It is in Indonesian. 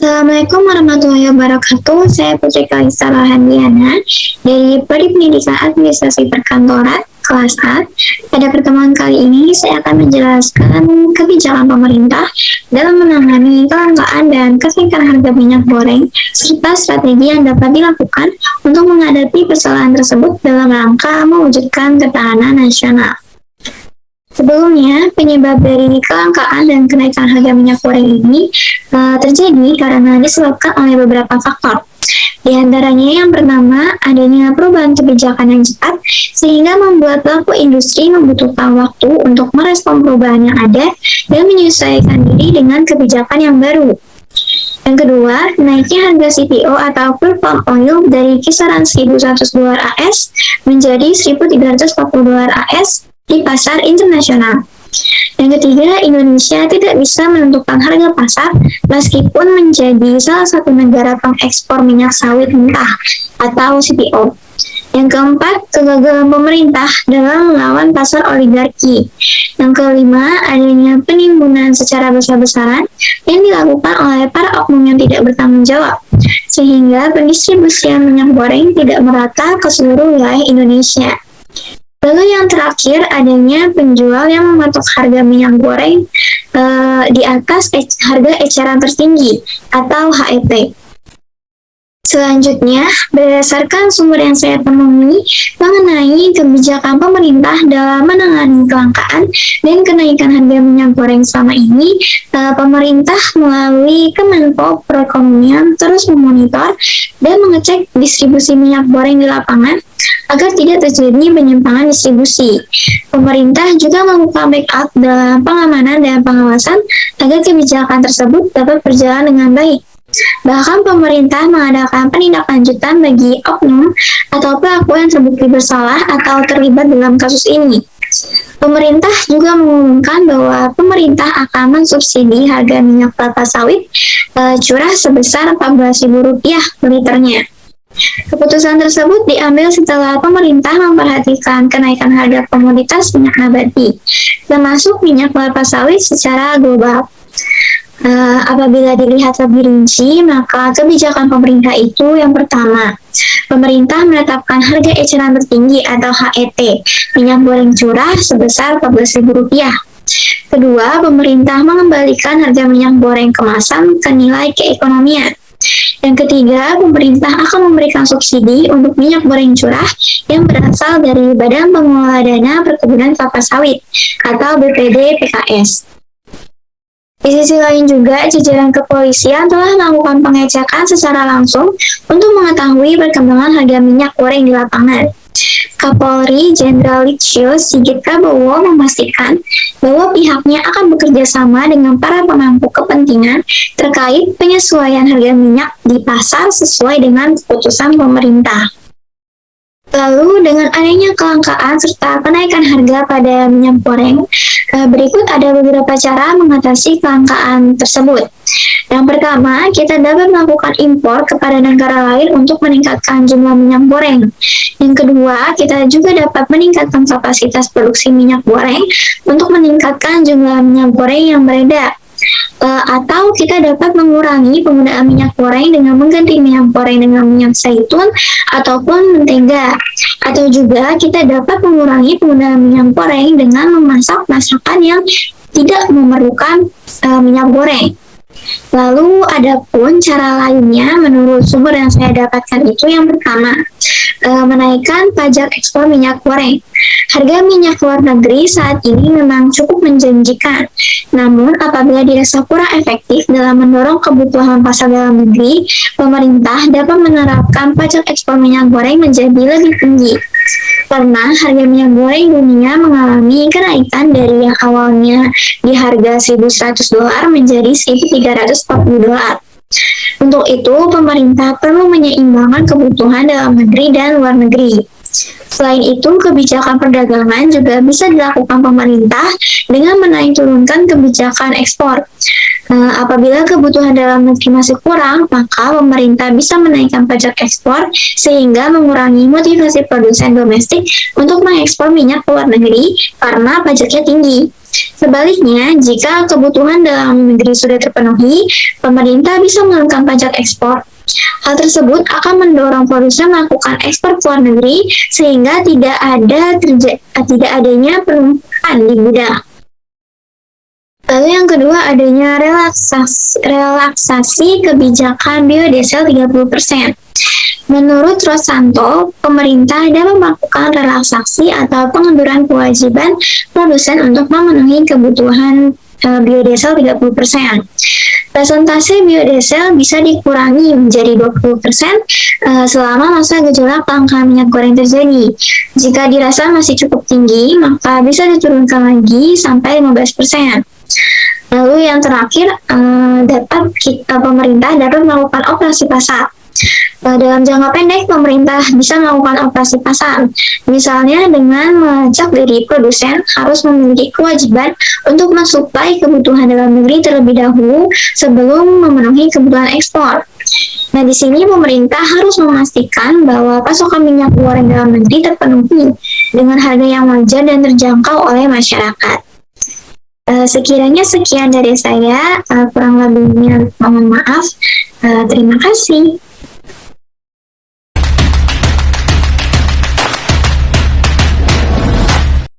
Assalamualaikum warahmatullahi wabarakatuh. Saya Putri Kalista Rahandiana dari Prodi Pendidikan Administrasi Perkantoran kelas A. Pada pertemuan kali ini saya akan menjelaskan kebijakan pemerintah dalam menangani kelangkaan dan kenaikan harga minyak goreng serta strategi yang dapat dilakukan untuk menghadapi persoalan tersebut dalam rangka mewujudkan ketahanan nasional. Sebelumnya, penyebab dari kelangkaan dan kenaikan harga minyak goreng ini terjadi karena disebabkan oleh beberapa faktor. Di antaranya yang pertama, adanya perubahan kebijakan yang cepat, sehingga membuat pelaku industri membutuhkan waktu untuk merespon perubahan yang ada dan menyesuaikan diri dengan kebijakan yang baru. Yang kedua, naiknya harga CPO atau crude palm oil dari kisaran $1.100 AS menjadi $1.340 AS di pasar internasional. Yang ketiga, Indonesia tidak bisa menentukan harga pasar meskipun menjadi salah satu negara pengekspor minyak sawit mentah atau CPO. Yang keempat, kegagalan pemerintah dalam melawan pasar oligarki. Yang kelima, adanya penimbunan secara besar-besaran yang dilakukan oleh para oknum yang tidak bertanggung jawab, sehingga pendistribusian minyak goreng tidak merata ke seluruh wilayah Indonesia. Lalu yang terakhir, adanya penjual yang mematok harga minyak goreng di atas harga eceran tertinggi atau HET. Selanjutnya, berdasarkan sumber yang saya temui mengenai kebijakan pemerintah dalam menangani kelangkaan dan kenaikan harga minyak goreng selama ini, pemerintah melalui Kemenko Perekonomian terus memonitor dan mengecek distribusi minyak goreng di lapangan agar tidak terjadi penyimpangan distribusi. Pemerintah juga membuka backup dalam pengamanan dan pengawasan agar kebijakan tersebut dapat berjalan dengan baik. Bahkan pemerintah mengadakan penindaklanjutan bagi oknum atau pelaku yang terbukti bersalah atau terlibat dalam kasus ini. Pemerintah juga mengumumkan bahwa pemerintah akan mensubsidi harga minyak kelapa sawit curah sebesar Rp14.000 per liternya. Keputusan tersebut diambil setelah pemerintah memperhatikan kenaikan harga komoditas minyak nabati, termasuk minyak kelapa sawit secara global. Apabila dilihat lebih rinci, maka kebijakan pemerintah itu yang pertama, pemerintah menetapkan harga eceran tertinggi atau HET minyak goreng curah sebesar Rp14.000. Kedua, pemerintah mengembalikan harga minyak goreng kemasan ke nilai keekonomian. Yang ketiga, pemerintah akan memberikan subsidi untuk minyak goreng curah yang berasal dari Badan Pengelola Dana Perkebunan Kelapa Sawit atau BPD PKS. Di sisi lain juga, jajaran kepolisian telah melakukan pengecekan secara langsung untuk mengetahui perkembangan harga minyak goreng di lapangan. Kapolri Jenderal Listio Sigit Prabowo memastikan bahwa pihaknya akan bekerja sama dengan para pemangku kepentingan terkait penyesuaian harga minyak di pasar sesuai dengan keputusan pemerintah. Lalu, dengan adanya kelangkaan serta kenaikan harga pada minyak goreng, berikut ada beberapa cara mengatasi kelangkaan tersebut. Yang pertama, kita dapat melakukan impor kepada negara lain untuk meningkatkan jumlah minyak goreng. Yang kedua, kita juga dapat meningkatkan kapasitas produksi minyak goreng untuk meningkatkan jumlah minyak goreng yang beredar. Atau kita dapat mengurangi penggunaan minyak goreng dengan mengganti minyak goreng dengan minyak zaitun ataupun mentega. Atau juga kita dapat mengurangi penggunaan minyak goreng dengan memasak masakan yang tidak memerlukan minyak goreng. Lalu ada pun cara lainnya menurut sumber yang saya dapatkan itu yang pertama, menaikkan pajak ekspor minyak goreng. Harga minyak luar negeri saat ini memang cukup menjanjikan, namun apabila dirasa kurang efektif dalam mendorong kebutuhan pasar dalam negeri, pemerintah dapat menerapkan pajak ekspor minyak goreng menjadi lebih tinggi. Karena harga minyak goreng dunia mengalami kenaikan dari yang awalnya di harga $1.100 menjadi $1.340. Untuk itu, pemerintah perlu menyeimbangkan kebutuhan dalam negeri dan luar negeri. Selain itu, kebijakan perdagangan juga bisa dilakukan pemerintah dengan menaik turunkan kebijakan ekspor. Apabila kebutuhan dalam negeri masih kurang, maka pemerintah bisa menaikkan pajak ekspor sehingga mengurangi motivasi produsen domestik untuk mengekspor minyak ke luar negeri karena pajaknya tinggi. Sebaliknya, jika kebutuhan dalam negeri sudah terpenuhi, pemerintah bisa menurunkan pajak ekspor. Hal tersebut akan mendorong produsen melakukan ekspor ke luar negeri sehingga tidak adanya penumpukan di gudang. Lalu yang kedua adanya relaksasi kebijakan biodiesel 30%. Menurut Rosanto, pemerintah dapat melakukan relaksasi atau pengunduran kewajiban produsen untuk memenuhi kebutuhan biodiesel 30%. Presentasi biodiesel bisa dikurangi menjadi 20% selama masa gejolak langka minyak goreng terjadi. Jika dirasa masih cukup tinggi, maka bisa diturunkan lagi sampai 15%. Lalu yang terakhir, pemerintah dapat melakukan operasi pasar. Dalam jangka pendek, pemerintah bisa melakukan operasi pasar, misalnya dengan mengajak dari produsen harus memiliki kewajiban untuk mensuplai kebutuhan dalam negeri terlebih dahulu sebelum memenuhi kebutuhan ekspor. Nah, di sini pemerintah harus memastikan bahwa pasokan minyak goreng dalam negeri terpenuhi dengan harga yang wajar dan terjangkau oleh masyarakat. Sekiranya sekian dari saya, kurang lebihnya mohon maaf. Terima kasih.